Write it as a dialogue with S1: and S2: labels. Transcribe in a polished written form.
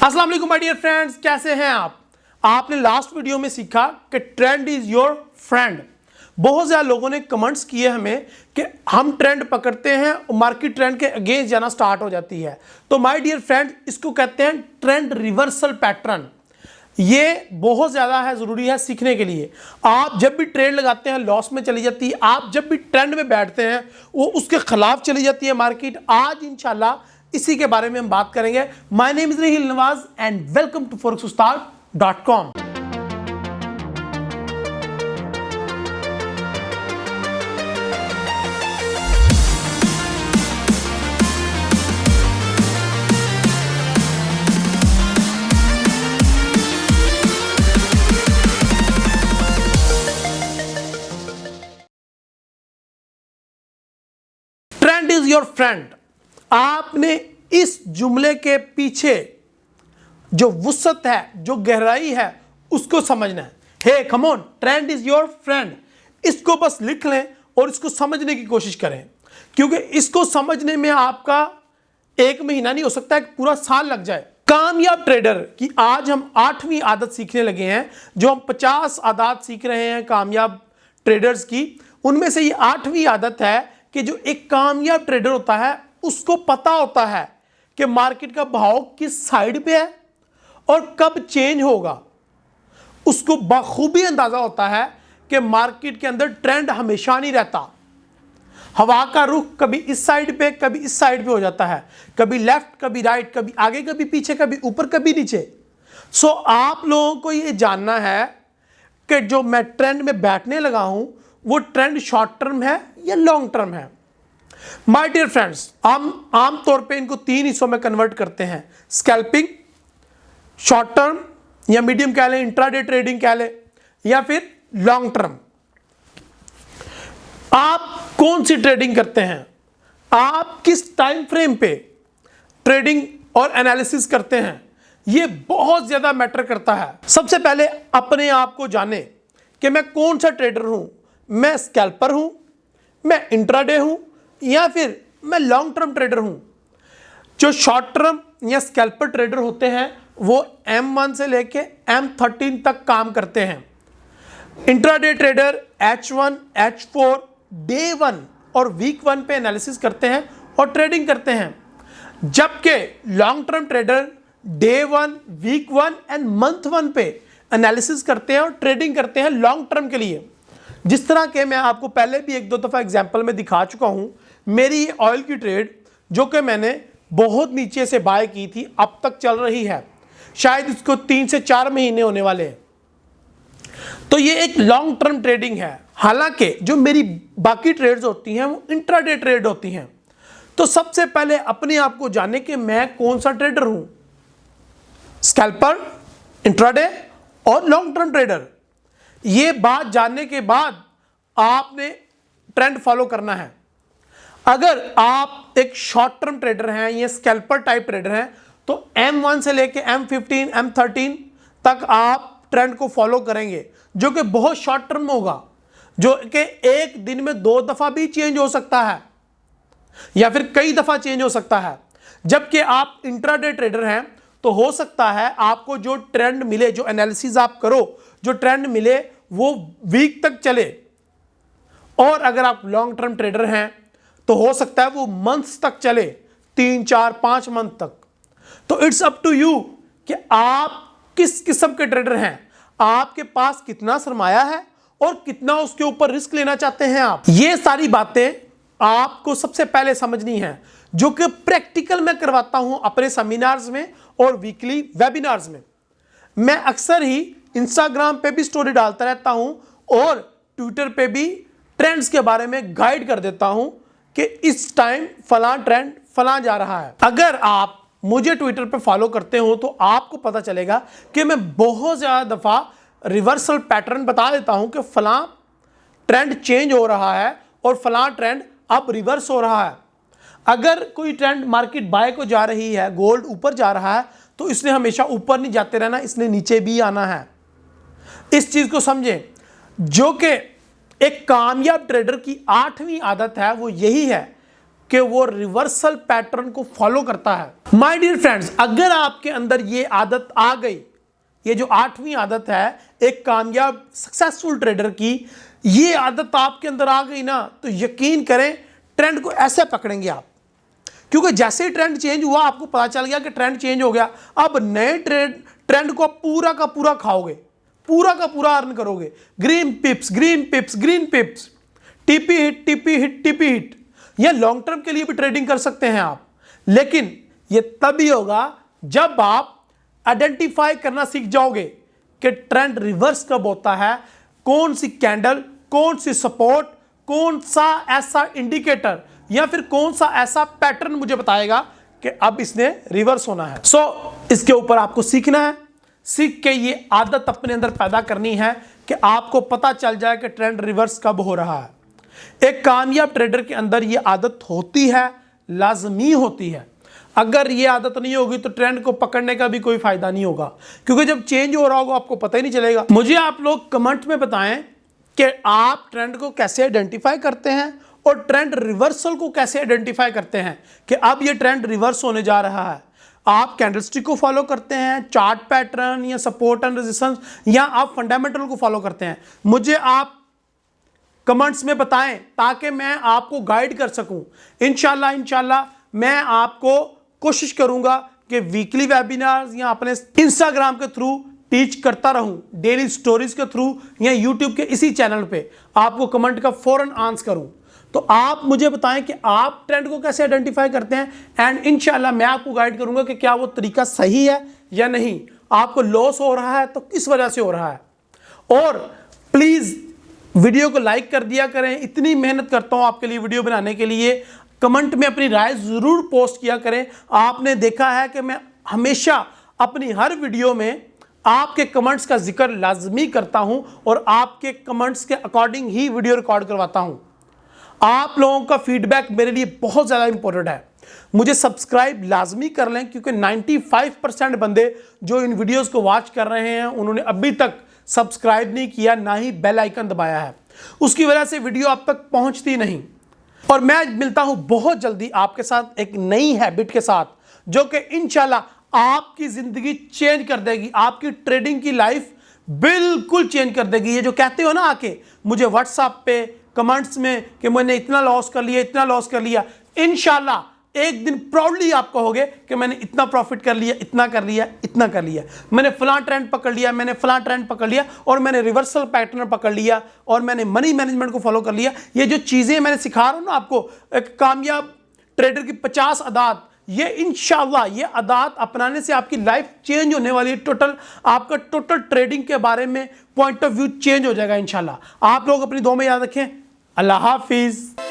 S1: अस्सलाम वालेकुम my dear friends, कैसे हैं आप। आपने लास्ट वीडियो में सीखा कि ट्रेंड इज योर फ्रेंड। बहुत ज़्यादा लोगों ने कमेंट्स किए हमें कि हम ट्रेंड पकड़ते हैं और मार्केट ट्रेंड के अगेंस्ट जाना स्टार्ट हो जाती है। तो माय डियर फ्रेंड, इसको कहते हैं ट्रेंड रिवर्सल पैटर्न। ये बहुत ज़्यादा है, ज़रूरी है सीखने के लिए। आप जब भी ट्रेड लगाते हैं लॉस में चली जाती है, आप जब भी ट्रेंड में बैठते हैं वो उसके खिलाफ चली जाती है मार्केट। आज इंशाल्लाह इसी के बारे में हम बात करेंगे। My name is Raheel Nawaz and welcome to forex-ustad.com। Trend is your friend. आपने इस जुमले के पीछे जो वुसअत है, जो गहराई है, उसको समझना है। Hey come on, trend is your friend. इसको बस लिख लें और इसको समझने की कोशिश करें, क्योंकि इसको समझने में आपका एक महीना नहीं हो सकता, एक पूरा साल लग जाए। कामयाब ट्रेडर की आज हम 8वीं आदत सीखने लगे हैं। जो हम 50 आदत सीख रहे हैं कामयाब ट्रेडर्स की, उनमें से ये 8वीं आदत है कि जो एक कामयाब ट्रेडर होता है उसको पता होता है कि मार्केट का भाव किस साइड पे है और कब चेंज होगा। उसको बखूबी अंदाजा होता है कि मार्केट के अंदर ट्रेंड हमेशा नहीं रहता। हवा का रुख कभी इस साइड पे कभी इस साइड पे हो जाता है, कभी लेफ्ट कभी राइट, कभी आगे कभी पीछे, कभी ऊपर कभी नीचे। सो आप लोगों को ये जानना है कि जो मैं ट्रेंड में बैठने लगा हूं वो ट्रेंड शॉर्ट टर्म है या लॉन्ग टर्म है। माय डियर फ्रेंड्स, हम आमतौर पे इनको 3 हिस्सों में कन्वर्ट करते हैं। स्कैल्पिंग, शॉर्ट टर्म या मीडियम कह लें, इंट्राडे ट्रेडिंग कह लें, या फिर लॉन्ग टर्म। आप कौन सी ट्रेडिंग करते हैं, आप किस टाइम फ्रेम पे ट्रेडिंग और एनालिसिस करते हैं, ये बहुत ज्यादा मैटर करता है। सबसे पहले अपने आप को जाने कि मैं कौन सा ट्रेडर हूं। मैं स्कैल्पर हूं, मैं इंट्राडे हूं, या फिर मैं लॉन्ग टर्म ट्रेडर हूं। जो शॉर्ट टर्म या स्कैल्पर ट्रेडर होते हैं वो M1 से लेके M13 तक काम करते हैं। Intraday trader H1, H4, day 1 और वीक 1 पे एनालिसिस करते हैं और ट्रेडिंग करते हैं, जबकि long term trader day 1, week 1 and month 1 पे एनालिसिस करते हैं और ट्रेडिंग करते हैं लॉन्ग टर्म के लिए। जिस तरह के मैं आपको पहले भी 1-2 दफ़ा एग्जाम्पल में दिखा चुका हूं। मेरी ऑयल की ट्रेड जो कि मैंने बहुत नीचे से बाय की थी, अब तक चल रही है, शायद इसको 3 से 4 महीने होने वाले हैं। तो ये एक लॉन्ग टर्म ट्रेडिंग है। हालांकि जो मेरी बाकी ट्रेड्स होती हैं वो इंट्राडे ट्रेड होती हैं। तो सबसे पहले अपने आप को जाने कि मैं कौन सा ट्रेडर हूं, स्कैल्पर, इंट्राडे और लॉन्ग टर्म ट्रेडर। ये बात जानने के बाद आपने ट्रेंड फॉलो करना है। अगर आप एक शॉर्ट टर्म ट्रेडर हैं या स्कैल्पर टाइप ट्रेडर हैं तो M1 से लेके M15, M13 तक आप ट्रेंड को फॉलो करेंगे, जो कि बहुत शॉर्ट टर्म होगा, जो कि एक दिन में 2 दफा भी चेंज हो सकता है या फिर कई दफा चेंज हो सकता है। जबकि आप इंट्राडे ट्रेडर हैं तो हो सकता है आपको जो ट्रेंड मिले, जो एनालिसिस आप करो, जो ट्रेंड मिले वो वीक तक चले। और अगर आप लॉन्ग टर्म ट्रेडर हैं तो हो सकता है वो मंथ्स तक चले, 3, 4, 5 मंथ तक। तो इट्स अप टू यू कि आप किस किस्म के ट्रेडर हैं, आपके पास कितना सरमाया है और कितना उसके ऊपर रिस्क लेना चाहते हैं आप। ये सारी बातें आपको सबसे पहले समझनी है, जो कि प्रैक्टिकल मैं करवाता हूं अपने सेमिनार्स में और वीकली वेबिनार्स में। मैं अक्सर ही इंस्टाग्राम पे भी स्टोरी डालता रहता हूं और ट्विटर पे भी ट्रेंड्स के बारे में गाइड कर देता हूं कि इस टाइम फलां ट्रेंड फलां जा रहा है। अगर आप मुझे ट्विटर पे फॉलो करते हो तो आपको पता चलेगा कि मैं बहुत ज़्यादा दफ़ा रिवर्सल पैटर्न बता देता हूं कि फलां ट्रेंड चेंज हो रहा है और फलां ट्रेंड अब रिवर्स हो रहा है। अगर कोई ट्रेंड मार्केट बाय को जा रही है, गोल्ड ऊपर जा रहा है, तो इसने हमेशा ऊपर नहीं जाते रहना, इसने नीचे भी आना है। इस चीज़ को समझें। जो कि एक कामयाब ट्रेडर की 8वीं आदत है वो यही है कि वो रिवर्सल पैटर्न को फॉलो करता है। माय डियर फ्रेंड्स, अगर आपके अंदर ये आदत आ गई, ये जो 8वीं आदत है एक कामयाब सक्सेसफुल ट्रेडर की, ये आदत आपके अंदर आ गई ना, तो यकीन करें ट्रेंड को ऐसे पकड़ेंगे आप। क्योंकि जैसे ही ट्रेंड चेंज हुआ, आपको पता चल गया कि ट्रेंड चेंज हो गया, अब नए ट्रेंड को आप पूरा का पूरा खाओगे, पूरा का पूरा अर्न करोगे। Green पिप्स, green पिप्स, green पिप्स, TP hit, TP hit, TP hit. ये लॉन्ग टर्म के लिए भी ट्रेडिंग कर सकते हैं आप, लेकिन ये तभी होगा जब आप आइडेंटिफाई करना सीख जाओगे कि ट्रेंड रिवर्स कब होता है, कौन सी कैंडल, कौन सी सपोर्ट, कौन सा ऐसा इंडिकेटर या फिर कौन सा ऐसा पैटर्न मुझे बताएगा कि अब इसने रिवर्स होना है। इसके ऊपर आपको सीखना है, सीख के ये आदत अपने अंदर पैदा करनी है कि आपको पता चल जाए कि ट्रेंड रिवर्स कब हो रहा है। एक कामयाब ट्रेडर के अंदर ये आदत होती है, लाजमी होती है। अगर ये आदत नहीं होगी तो ट्रेंड को पकड़ने का भी कोई फायदा नहीं होगा, क्योंकि जब चेंज हो रहा होगा आपको पता ही नहीं चलेगा। मुझे आप लोग कमेंट में बताएं कि आप ट्रेंड को कैसे आइडेंटिफाई करते हैं और ट्रेंड रिवर्सल को कैसे आइडेंटिफाई करते हैं कि अब ये ट्रेंड रिवर्स होने जा रहा है। आप कैंडलस्टिक को फॉलो करते हैं, चार्ट पैटर्न या सपोर्ट एंड रेजिस्टेंस, या आप फंडामेंटल को फॉलो करते हैं? मुझे आप कमेंट्स में बताएं ताकि मैं आपको गाइड कर सकूं। इंशाल्लाह मैं आपको कोशिश करूंगा कि वीकली वेबिनार्स या अपने इंस्टाग्राम के थ्रू टीच करता रहूं, डेली स्टोरीज के थ्रू या यूट्यूब के इसी चैनल पे आपको कमेंट का फौरन आंसर करूं। तो आप मुझे बताएं कि आप ट्रेंड को कैसे आइडेंटिफाई करते हैं, एंड इंशाल्लाह मैं आपको गाइड करूंगा कि क्या वो तरीका सही है या नहीं। आपको लॉस हो रहा है तो किस वजह से हो रहा है। और प्लीज वीडियो को लाइक कर दिया करें, इतनी मेहनत करता हूं आपके लिए वीडियो बनाने के लिए। कमेंट में अपनी राय जरूर पोस्ट किया करें। आपने देखा है कि मैं हमेशा अपनी हर वीडियो में आपके कमेंट्स का जिक्र लाजमी करता हूं और आपके कमेंट्स के अकॉर्डिंग ही वीडियो रिकॉर्ड करवाता हूं। आप लोगों का फीडबैक मेरे लिए बहुत ज़्यादा इंपॉर्टेंट है। मुझे सब्सक्राइब लाजमी कर लें, क्योंकि 95% बंदे जो इन वीडियोस को वॉच कर रहे हैं उन्होंने अभी तक सब्सक्राइब नहीं किया, ना ही बेल आइकन दबाया है। उसकी वजह से वीडियो आप तक पहुंचती नहीं। और मैं मिलता हूं बहुत जल्दी आपके साथ एक नई हैबिट के साथ, जो कि इंशाल्लाह आपकी ज़िंदगी चेंज कर देगी, आपकी ट्रेडिंग की लाइफ बिल्कुल चेंज कर देगी। ये जो कहते हो ना आके मुझे व्हाट्सएप पे कमेंट्स में कि मैंने इतना लॉस कर लिया, इतना लॉस कर लिया, इंशाल्लाह एक दिन प्राउडली आप कहोगे कि मैंने इतना प्रॉफिट कर लिया, इतना कर लिया, इतना कर लिया, मैंने फलां ट्रेंड पकड़ लिया, मैंने फलां ट्रेंड पकड़ लिया, और मैंने रिवर्सल पैटर्न पकड़ लिया, और मैंने मनी मैनेजमेंट को फॉलो कर लिया। ये जो चीज़ें मैंने सिखा रहा हूँ ना आपको, एक कामयाब ट्रेडर की 50 आदात, ये इंशाल्लाह ये आदात अपनाने से आपकी लाइफ चेंज होने वाली है। टोटल आपका टोटल ट्रेडिंग के बारे में पॉइंट ऑफ व्यू चेंज हो जाएगा इंशाल्लाह। आप लोग अपनी दुआ में याद रखें। अल्लाह हाफिज़।